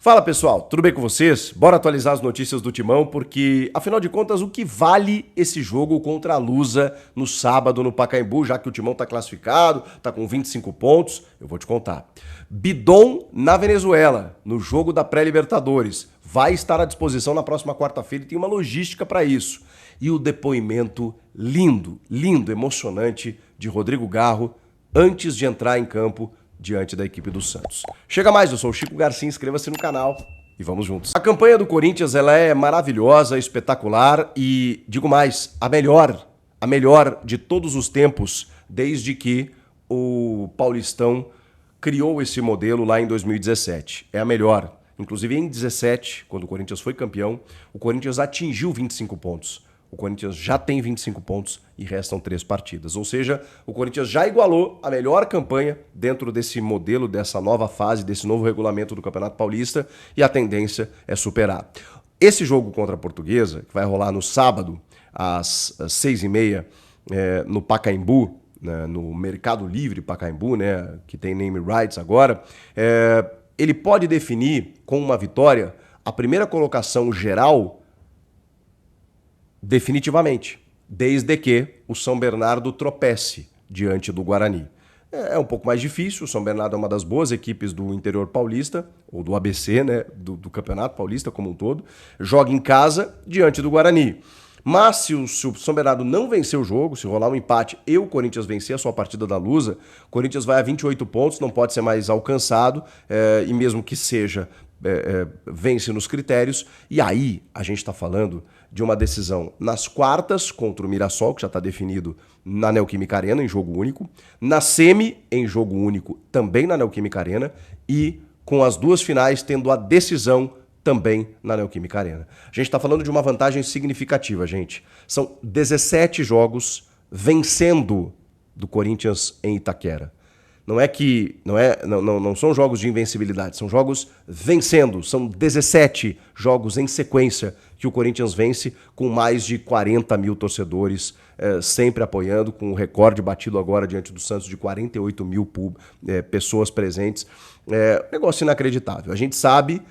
Fala pessoal, tudo bem com vocês? Bora atualizar as notícias do Timão, porque afinal de contas, o que vale esse jogo contra a Lusa no sábado no Pacaembu, já que o Timão tá classificado, tá com 25 pontos, eu vou te contar. Bidon na Venezuela, no jogo da pré-Libertadores, vai estar à disposição na próxima quarta-feira e tem uma logística para isso. E o depoimento lindo, emocionante de Rodrigo Garro antes de entrar em campo diante da equipe do Santos. Chega mais, eu sou o Chico Garcia, inscreva-se no canal e vamos juntos. A campanha do Corinthians ela é maravilhosa, espetacular e, digo mais, a melhor de todos os tempos, desde que o Paulistão criou esse modelo lá em 2017. É a melhor. Inclusive em 2017, quando o Corinthians foi campeão, o Corinthians atingiu 25 pontos. O Corinthians já tem 25 pontos e restam 3 partidas. Ou seja, o Corinthians já igualou a melhor campanha dentro desse modelo, dessa nova fase, desse novo regulamento do Campeonato Paulista e a tendência é superar. Esse jogo contra a Portuguesa, que vai rolar no sábado, às 6h30, no Pacaembu, né, no Mercado Livre Pacaembu, né, que tem name rights agora, ele pode definir com uma vitória a primeira colocação geral definitivamente, desde que o São Bernardo tropece diante do Guarani. É um pouco mais difícil, o São Bernardo é uma das boas equipes do interior paulista, ou do ABC, né, do Campeonato Paulista como um todo, joga em casa diante do Guarani. Mas se o São Bernardo não vencer o jogo, se rolar um empate e o Corinthians vencer a sua partida da Lusa, o Corinthians vai a 28 pontos, não pode ser mais alcançado, e mesmo que seja, vence nos critérios, e aí a gente está falando de uma decisão nas quartas contra o Mirassol, que já está definido na Neoquímica Arena, em jogo único, na semi, em jogo único, também na Neoquímica Arena, e com as duas finais tendo a decisão também na Neoquímica Arena. A gente está falando de uma vantagem significativa, gente. São 17 jogos vencendo do Corinthians em Itaquera. Não são jogos de invencibilidade, são jogos vencendo. São 17 jogos em sequência que o Corinthians vence com mais de 40 mil torcedores sempre apoiando, com o recorde batido agora diante do Santos de 48 mil pessoas presentes. Negócio inacreditável. A gente sabe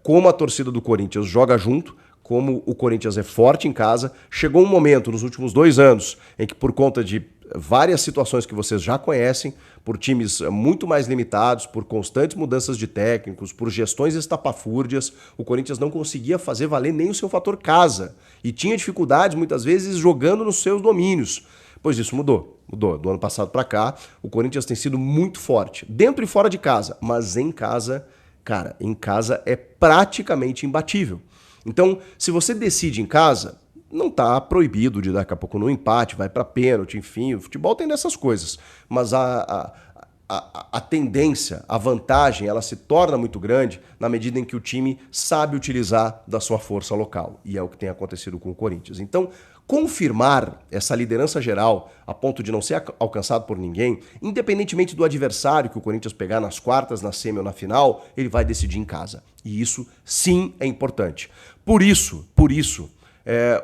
como a torcida do Corinthians joga junto, como o Corinthians é forte em casa. Chegou um momento nos últimos 2 anos em que, por conta de várias situações que vocês já conhecem, por times muito mais limitados, por constantes mudanças de técnicos, por gestões estapafúrdias, o Corinthians não conseguia fazer valer nem o seu fator casa e tinha dificuldades muitas vezes jogando nos seus domínios. Pois isso mudou. Do ano passado para cá, o Corinthians tem sido muito forte, dentro e fora de casa, mas em casa, cara, em casa é praticamente imbatível. Então, se você decide em casa, não está proibido de daqui a pouco no empate, vai para pênalti, enfim, o futebol tem dessas coisas. Mas a tendência, a vantagem, ela se torna muito grande na medida em que o time sabe utilizar da sua força local. E é o que tem acontecido com o Corinthians. Então, confirmar essa liderança geral a ponto de não ser alcançado por ninguém, independentemente do adversário que o Corinthians pegar nas quartas, na semi ou na final, ele vai decidir em casa. E isso, sim, é importante. Por isso,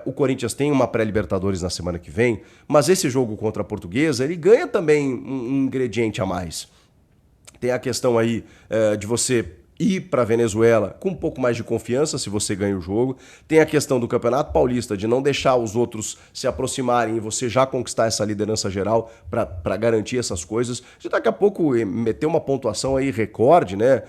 o Corinthians tem uma pré-Libertadores na semana que vem, mas esse jogo contra a Portuguesa, ele ganha também um ingrediente a mais. Tem a questão aí de você ir para a Venezuela com um pouco mais de confiança se você ganha o jogo. Tem a questão do Campeonato Paulista, de não deixar os outros se aproximarem e você já conquistar essa liderança geral para garantir essas coisas. De daqui a pouco meter uma pontuação aí recorde, né?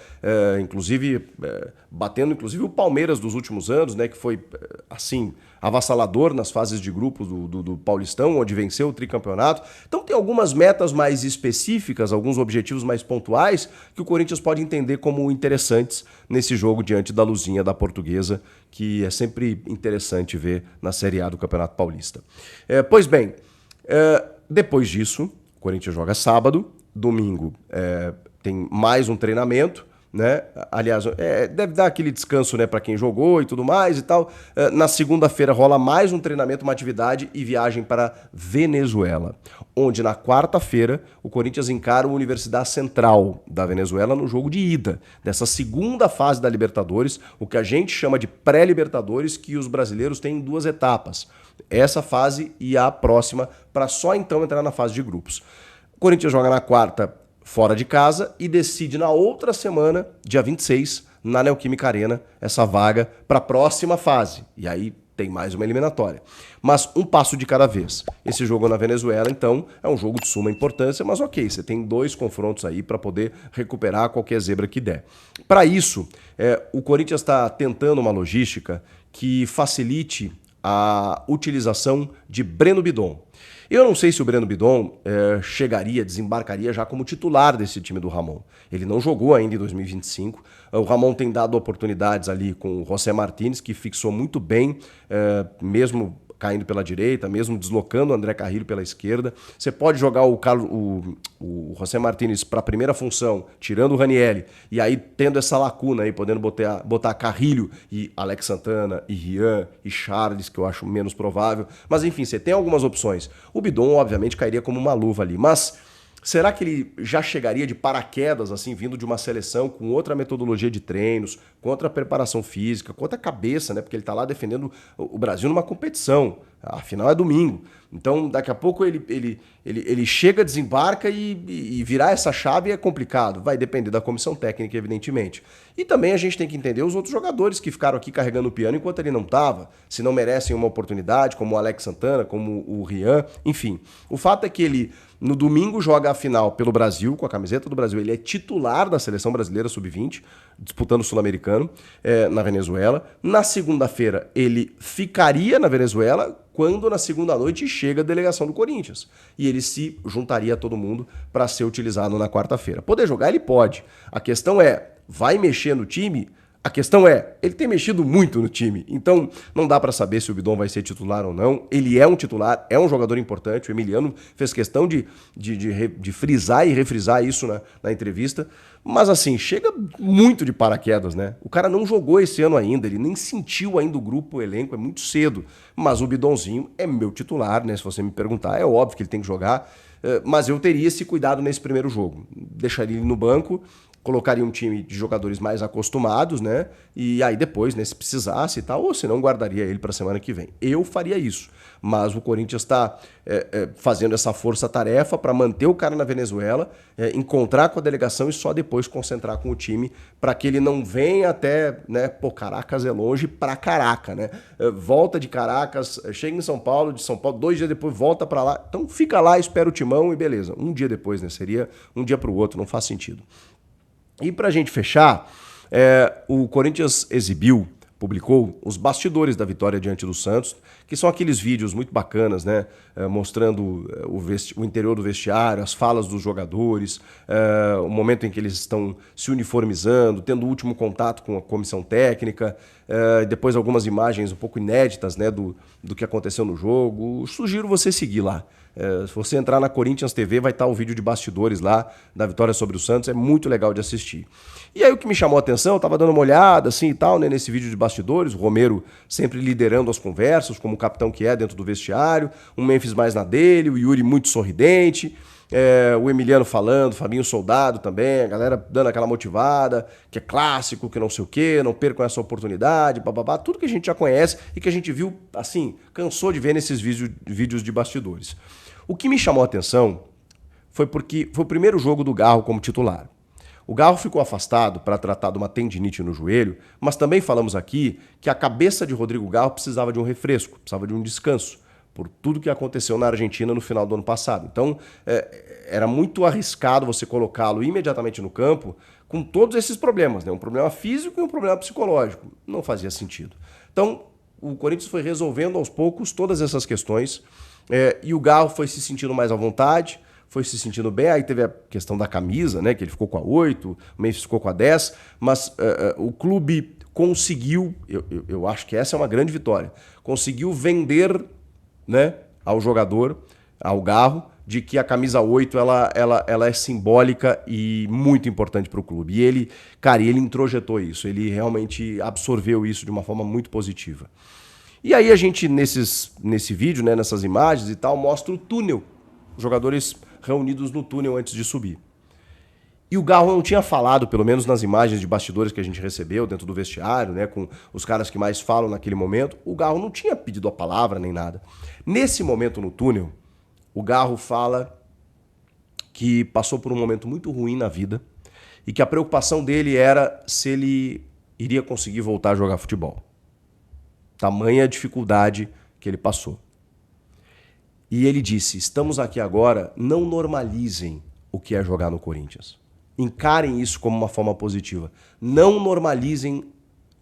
Batendo inclusive o Palmeiras dos últimos anos, né? Que foi assim avassalador nas fases de grupos do Paulistão, onde venceu o tricampeonato. Então tem algumas metas mais específicas, alguns objetivos mais pontuais que o Corinthians pode entender como interessantes nesse jogo diante da Luzinha da Portuguesa, que é sempre interessante ver na Série A do Campeonato Paulista. Pois bem, depois disso, o Corinthians joga sábado, domingo tem mais um treinamento, né? Aliás, deve dar aquele descanso, né, para quem jogou e tudo mais e tal. Na segunda-feira rola mais um treinamento, uma atividade e viagem para Venezuela, onde na quarta-feira o Corinthians encara a Universidade Central da Venezuela no jogo de ida, dessa segunda fase da Libertadores, o que a gente chama de pré-Libertadores, que os brasileiros têm em 2 etapas. Essa fase e a próxima, para só então entrar na fase de grupos. O Corinthians joga na quarta fora de casa e decide na outra semana, dia 26, na Neoquímica Arena essa vaga para a próxima fase. E aí tem mais uma eliminatória. Mas um passo de cada vez. Esse jogo na Venezuela, então, é um jogo de suma importância, mas ok, você tem 2 confrontos aí para poder recuperar qualquer zebra que der. Para isso, o Corinthians está tentando uma logística que facilite a utilização de Breno Bidon. Eu não sei se o Breno Bidon desembarcaria já como titular desse time do Ramon. Ele não jogou ainda em 2025. O Ramon tem dado oportunidades ali com o José Martínez, que fixou muito bem, mesmo caindo pela direita, mesmo deslocando o André Carrillo pela esquerda. Você pode jogar o José Martínez para a primeira função, tirando o Ranieri, e aí tendo essa lacuna aí, podendo botar Carrillo e Alex Santana, e Rian, e Charles, que eu acho menos provável. Mas enfim, você tem algumas opções. O Bidon, obviamente, cairia como uma luva ali, mas será que ele já chegaria de paraquedas, assim, vindo de uma seleção com outra metodologia de treinos, com outra preparação física, com outra cabeça, né? Porque ele tá lá defendendo o Brasil numa competição. Afinal, é domingo. Então, daqui a pouco ele chega, desembarca e virar essa chave é complicado. Vai depender da comissão técnica, evidentemente. E também a gente tem que entender os outros jogadores que ficaram aqui carregando o piano enquanto ele não estava, se não merecem uma oportunidade, como o Alex Santana, como o Rian, enfim. O fato é que ele, no domingo, joga a final pelo Brasil, com a camiseta do Brasil. Ele é titular da Seleção Brasileira Sub-20, disputando o Sul-Americano na Venezuela. Na segunda-feira, ele ficaria na Venezuela, quando na segunda noite chega a delegação do Corinthians. E ele se juntaria a todo mundo para ser utilizado na quarta-feira. Poder jogar, ele pode. A questão é, vai mexer no time? A questão é, ele tem mexido muito no time, então não dá para saber se o Bidon vai ser titular ou não. Ele é um titular, é um jogador importante. O Emiliano fez questão de frisar e refrisar isso na entrevista. Mas assim, chega muito de paraquedas, né? O cara não jogou esse ano ainda, ele nem sentiu ainda o grupo, o elenco, é muito cedo. Mas o Bidonzinho é meu titular, né? Se você me perguntar, é óbvio que ele tem que jogar. Mas eu teria esse cuidado nesse primeiro jogo. Deixaria ele no banco, colocaria um time de jogadores mais acostumados, né? E aí depois, né, se precisasse e tal, ou se não, guardaria ele para a semana que vem. Eu faria isso. Mas o Corinthians está fazendo essa força-tarefa para manter o cara na Venezuela, encontrar com a delegação e só depois concentrar com o time para que ele não venha até, né? Pô, Caracas é longe pra caraca, né? Volta de Caracas, chega em São Paulo, de São Paulo, 2 dias depois volta para lá. Então fica lá, espera o timão e beleza. Um dia depois, né? Seria um dia para o outro, não faz sentido. E para a gente fechar, o Corinthians publicou os bastidores da vitória diante do Santos, que são aqueles vídeos muito bacanas, né? Mostrando o interior do vestiário, as falas dos jogadores, o momento em que eles estão se uniformizando, tendo o último contato com a comissão técnica, depois algumas imagens um pouco inéditas, né, do que aconteceu no jogo. Sugiro você seguir lá. Se você entrar na Corinthians TV, vai estar o vídeo de bastidores lá da vitória sobre o Santos, é muito legal de assistir. E aí o que me chamou a atenção, eu estava dando uma olhada assim e tal, né, nesse vídeo de bastidores, o Romero sempre liderando as conversas, como capitão que é dentro do vestiário, o Memphis mais na dele, o Yuri muito sorridente, o Emiliano falando, Fabinho Soldado também, a galera dando aquela motivada, que é clássico, que não sei o quê, não percam essa oportunidade, bababá, tudo que a gente já conhece e que a gente viu, assim, cansou de ver nesses vídeos de bastidores. O que me chamou a atenção foi porque foi o primeiro jogo do Garro como titular. O Garro ficou afastado para tratar de uma tendinite no joelho, mas também falamos aqui que a cabeça de Rodrigo Garro precisava de um refresco, precisava de um descanso, por tudo que aconteceu na Argentina no final do ano passado. Então, era muito arriscado você colocá-lo imediatamente no campo com todos esses problemas, né? Um problema físico e um problema psicológico. Não fazia sentido. Então, o Corinthians foi resolvendo aos poucos todas essas questões, e o Garro foi se sentindo mais à vontade, foi se sentindo bem. Aí teve a questão da camisa, né, que ele ficou com a 8, o Memphis ficou com a 10, mas o clube conseguiu, eu acho que essa é uma grande vitória, conseguiu vender, né, ao jogador, ao Garro, de que a camisa 8 ela é simbólica e muito importante para o clube. E ele introjetou isso, ele realmente absorveu isso de uma forma muito positiva. E aí a gente, nesse vídeo, né, nessas imagens e tal, mostra o túnel, os jogadores reunidos no túnel antes de subir. E o Garro não tinha falado, pelo menos nas imagens de bastidores que a gente recebeu dentro do vestiário, né, com os caras que mais falam naquele momento, o Garro não tinha pedido a palavra nem nada. Nesse momento no túnel, o Garro fala que passou por um momento muito ruim na vida e que a preocupação dele era se ele iria conseguir voltar a jogar futebol. Tamanha a dificuldade que ele passou. E ele disse, estamos aqui agora, não normalizem o que é jogar no Corinthians. Encarem isso como uma forma positiva. Não normalizem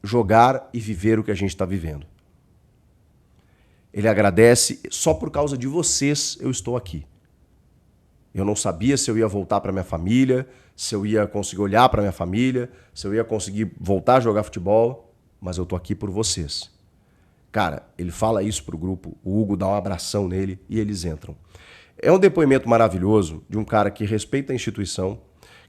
jogar e viver o que a gente está vivendo. Ele agradece, só por causa de vocês eu estou aqui. Eu não sabia se eu ia voltar para minha família, se eu ia conseguir olhar para minha família, se eu ia conseguir voltar a jogar futebol, mas eu tô aqui por vocês. Cara, ele fala isso pro grupo, o Hugo dá um abração nele e eles entram. É um depoimento maravilhoso de um cara que respeita a instituição,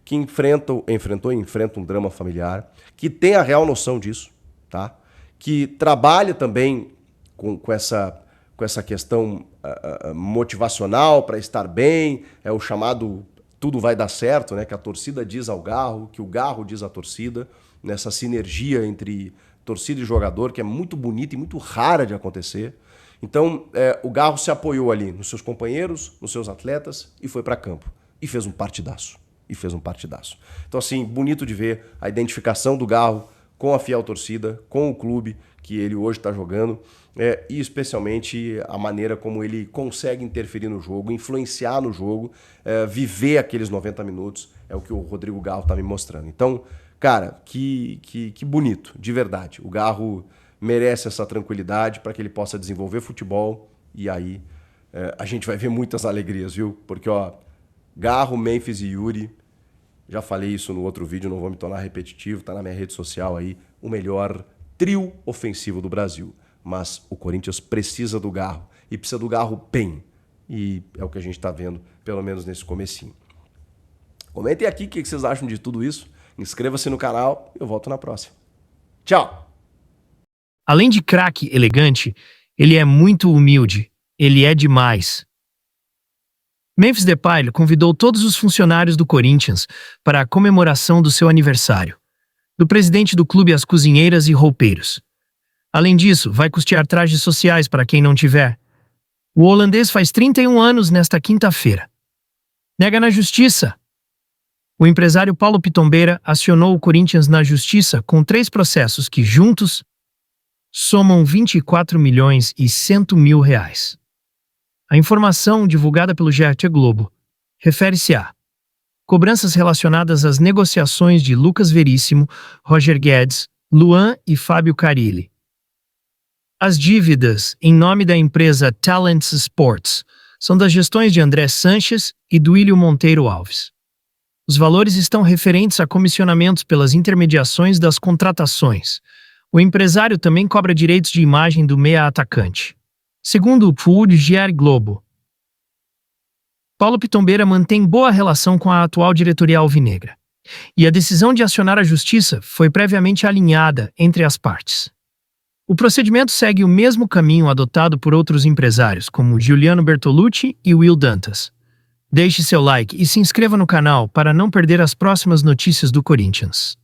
que enfrentou e enfrenta um drama familiar, que tem a real noção disso, tá? Que trabalha também com essa questão motivacional para estar bem, é o chamado tudo vai dar certo, né? Que a torcida diz ao Garro, que o Garro diz à torcida, nessa sinergia entre torcida e jogador, que é muito bonita e muito rara de acontecer. Então, o Garro se apoiou ali nos seus companheiros, nos seus atletas e foi para campo. E fez um partidaço. Então, assim, bonito de ver a identificação do Garro com a fiel torcida, com o clube que ele hoje está jogando, e especialmente a maneira como ele consegue interferir no jogo, influenciar no jogo, viver aqueles 90 minutos, é o que o Rodrigo Garro está me mostrando. Então, cara, que bonito, de verdade. O Garro merece essa tranquilidade para que ele possa desenvolver futebol e aí a gente vai ver muitas alegrias, viu? Porque, ó, Garro, Memphis e Yuri, já falei isso no outro vídeo, não vou me tornar repetitivo, tá na minha rede social aí, o melhor trio ofensivo do Brasil. Mas o Corinthians precisa do Garro e precisa do Garro bem. E é o que a gente está vendo, pelo menos nesse comecinho. Comentem aqui o que vocês acham de tudo isso. Inscreva-se no canal e eu volto na próxima. Tchau! Além de craque elegante, ele é muito humilde. Ele é demais. Memphis Depay convidou todos os funcionários do Corinthians para a comemoração do seu aniversário. Do presidente do clube às cozinheiras e roupeiros. Além disso, vai custear trajes sociais para quem não tiver. O holandês faz 31 anos nesta quinta-feira. Nega na justiça. O empresário Paulo Pitombeira acionou o Corinthians na justiça com 3 processos que, juntos, somam 24 milhões e 100 mil reais. A informação, divulgada pelo GE Globo, refere-se a cobranças relacionadas às negociações de Lucas Veríssimo, Roger Guedes, Luan e Fábio Carilli. As dívidas, em nome da empresa Talents Sports, são das gestões de André Sanches e Duílio Monteiro Alves. Os valores estão referentes a comissionamentos pelas intermediações das contratações. O empresário também cobra direitos de imagem do meia atacante. Segundo o GE Globo, Paulo Pitombeira mantém boa relação com a atual diretoria alvinegra. E a decisão de acionar a justiça foi previamente alinhada entre as partes. O procedimento segue o mesmo caminho adotado por outros empresários, como Giuliano Bertolucci e Will Dantas. Deixe seu like e se inscreva no canal para não perder as próximas notícias do Corinthians.